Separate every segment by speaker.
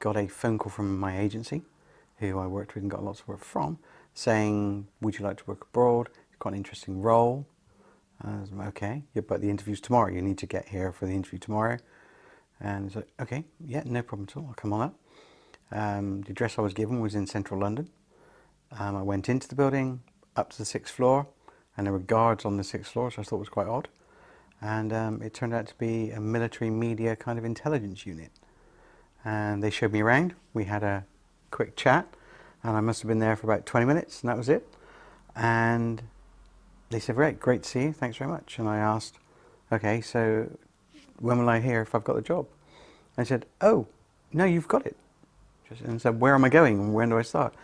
Speaker 1: got a phone call from my agency, who I worked with and got lots of work from, saying, would you like to work abroad? It's quite an interesting role. I was like, okay, yeah, but the interview's tomorrow. You need to get here for the interview tomorrow. And it's like, okay, yeah, no problem at all. I'll come on up. The address I was given was in central London. I went into the building, up to the 6th floor, and there were guards on the 6th floor, which I thought was quite odd. And it turned out to be a military media kind of intelligence unit. And they showed me around. We had a quick chat, and I must have been there for about 20 minutes, and that was it. And they said, great to see you, thanks very much. And I asked, okay, so when will I hear if I've got the job? And I said, oh, no, you've got it. And I said, where am I going and when do I start?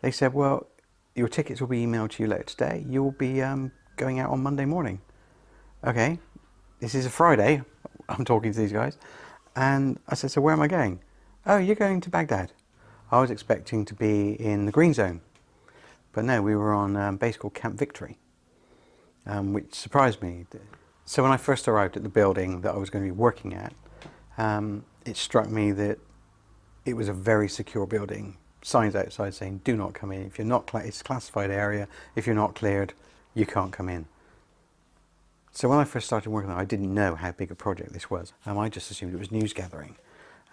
Speaker 1: They said, well, your tickets will be emailed to you later today. You'll be going out on Monday morning. Okay, this is a Friday, I'm talking to these guys. And I said, so where am I going? Oh, you're going to Baghdad. I was expecting to be in the green zone. But no, we were on a base called Camp Victory, which surprised me. So when I first arrived at the building that I was going to be working at, it struck me that it was a very secure building. Signs outside saying, do not come in. If you're not, it's a classified area. If you're not cleared, you can't come in. So when I first started working on it, I didn't know how big a project this was. I just assumed it was news gathering.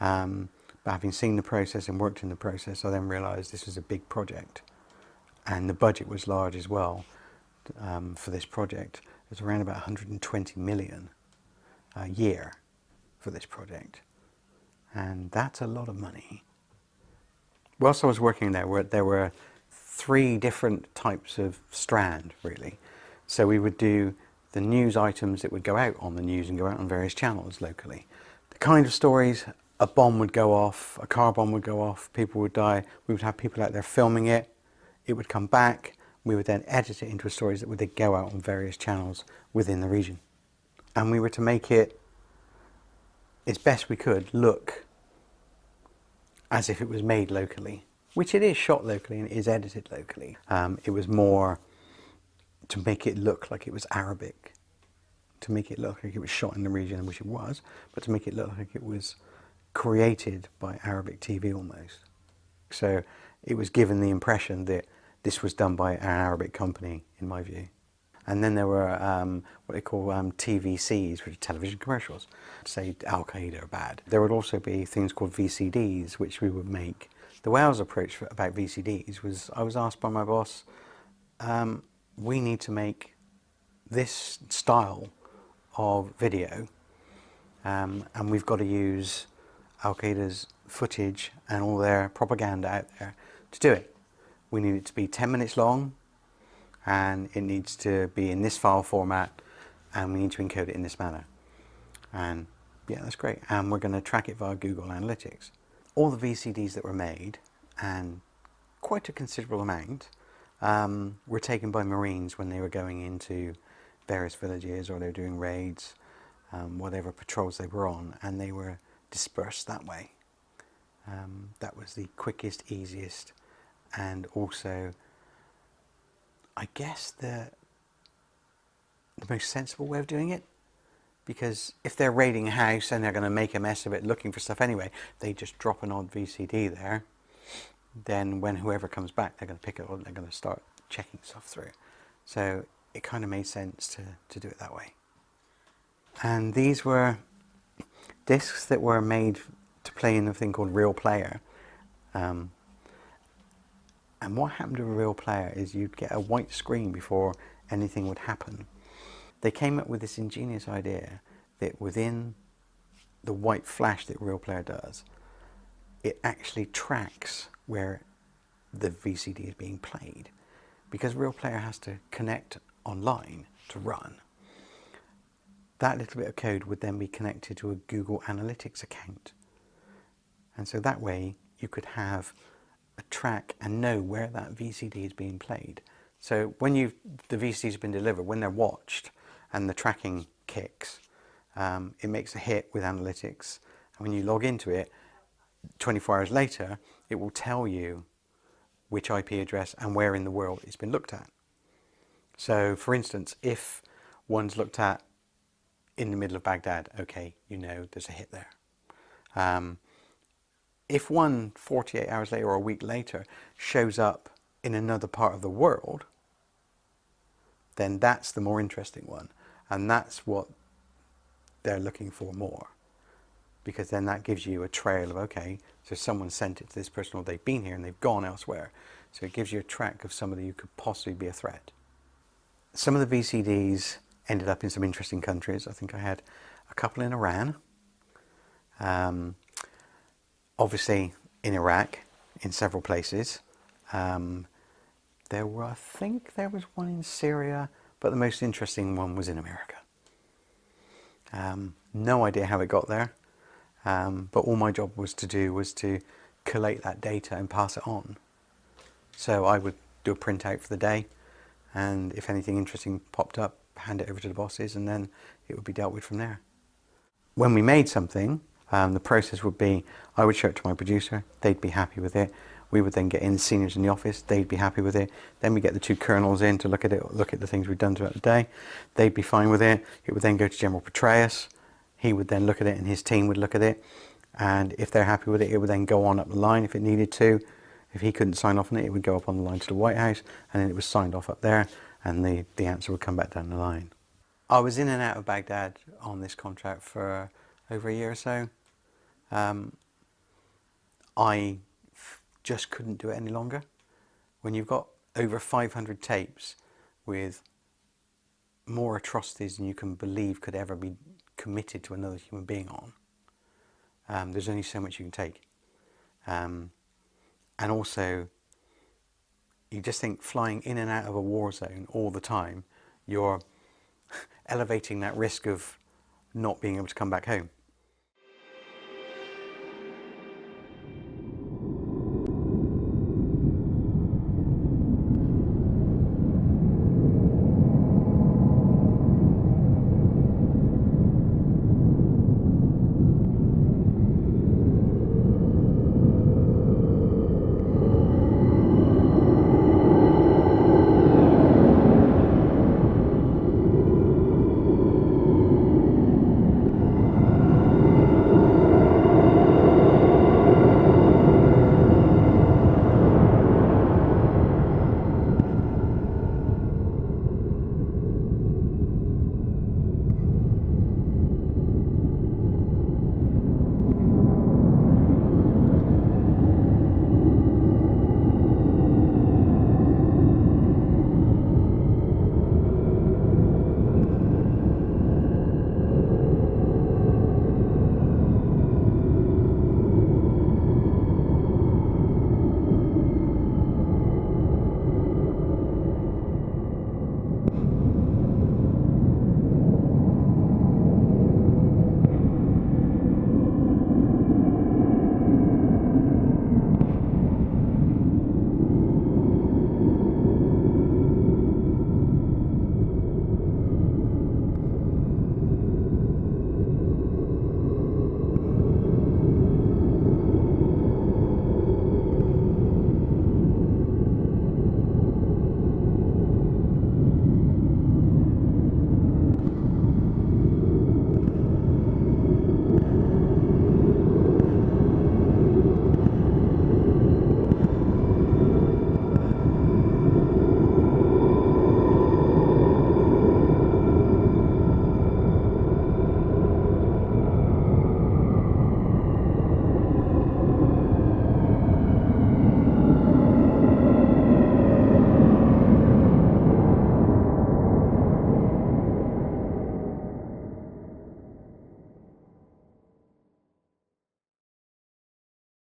Speaker 1: But having seen the process and worked in the process, I then realised this was a big project. And the budget was large as well for this project. It was around about 120 million a year for this project. And that's a lot of money. Whilst I was working there were 3 different types of strand, really. So we would do the news items that would go out on the news and go out on various channels locally. The kind of stories, a bomb would go off, a car bomb would go off, people would die, we would have people out there filming it, it would come back, we would then edit it into stories that would then go out on various channels within the region. And we were to make it, as best we could, look as if it was made locally, which it is shot locally and it is edited locally. It was more to make it look like it was Arabic, to make it look like it was shot in the region, which it was, but to make it look like it was created by Arabic TV almost. So it was given the impression that this was done by an Arabic company, in my view. And then there were what they call TVCs, which are television commercials, to say Al Qaeda are bad. There would also be things called VCDs, which we would make. The way I was approached about VCDs was, I was asked by my boss, we need to make this style of video, and we've got to use Al Qaeda's footage and all their propaganda out there to do it. We need it to be 10 minutes long, and it needs to be in this file format, and we need to encode it in this manner. And yeah, that's great. And we're going to track it via Google Analytics. All the VCDs that were made, and quite a considerable amount, were taken by Marines when they were going into various villages or they were doing raids, whatever patrols they were on, and they were dispersed that way. That was the quickest, easiest, and also, I guess, the most sensible way of doing it. Because if they're raiding a house and they're going to make a mess of it looking for stuff anyway, they just drop an odd VCD there. Then when whoever comes back, they're going to pick it up and they're going to start checking stuff through. So it kind of made sense to do it that way. And these were discs that were made to play in a thing called Real Player. And what happened to a Real Player is you'd get a white screen before anything would happen. They came up with this ingenious idea that within the white flash that Real Player does, it actually tracks where the VCD is being played. Because Real Player has to connect online to run, that little bit of code would then be connected to a Google Analytics account. And so that way you could have a track and know where that VCD is being played. So when the VCD has been delivered, when they're watched and the tracking kicks, it makes a hit with analytics. And when you log into it, 24 hours later, it will tell you which IP address and where in the world it's been looked at. So for instance, if one's looked at in the middle of Baghdad, okay, you know there's a hit there. if one 48 hours later or a week later shows up in another part of the world, then that's the more interesting one. And that's what they're looking for more. Because then that gives you a trail of, okay, so someone sent it to this person, or they've been here and they've gone elsewhere. So it gives you a track of somebody who could possibly be a threat. Some of the VCDs ended up in some interesting countries. I think I had a couple in Iran. Obviously in Iraq, in several places. I think there was one in Syria, but the most interesting one was in America. No idea how it got there, but all my job was to collate that data and pass it on. So I would do a printout for the day, and if anything interesting popped up, hand it over to the bosses, and then it would be dealt with from there. When we made something, the process would be, I would show it to my producer, they'd be happy with it. We would then get in seniors in the office, they'd be happy with it. Then we get the two colonels in to look at it, look at the things we've done throughout the day. They'd be fine with it. It would then go to General Petraeus. He would then look at it and his team would look at it. And if they're happy with it, it would then go on up the line if it needed to. If he couldn't sign off on it, it would go up on the line to the White House, and then it was signed off up there, and the answer would come back down the line. I was in and out of Baghdad on this contract for over a year or so. I just couldn't do it any longer. When you've got over 500 tapes with more atrocities than you can believe could ever be committed to another human being on, there's only so much you can take. And also, you just think flying in and out of a war zone all the time, you're elevating that risk of not being able to come back home.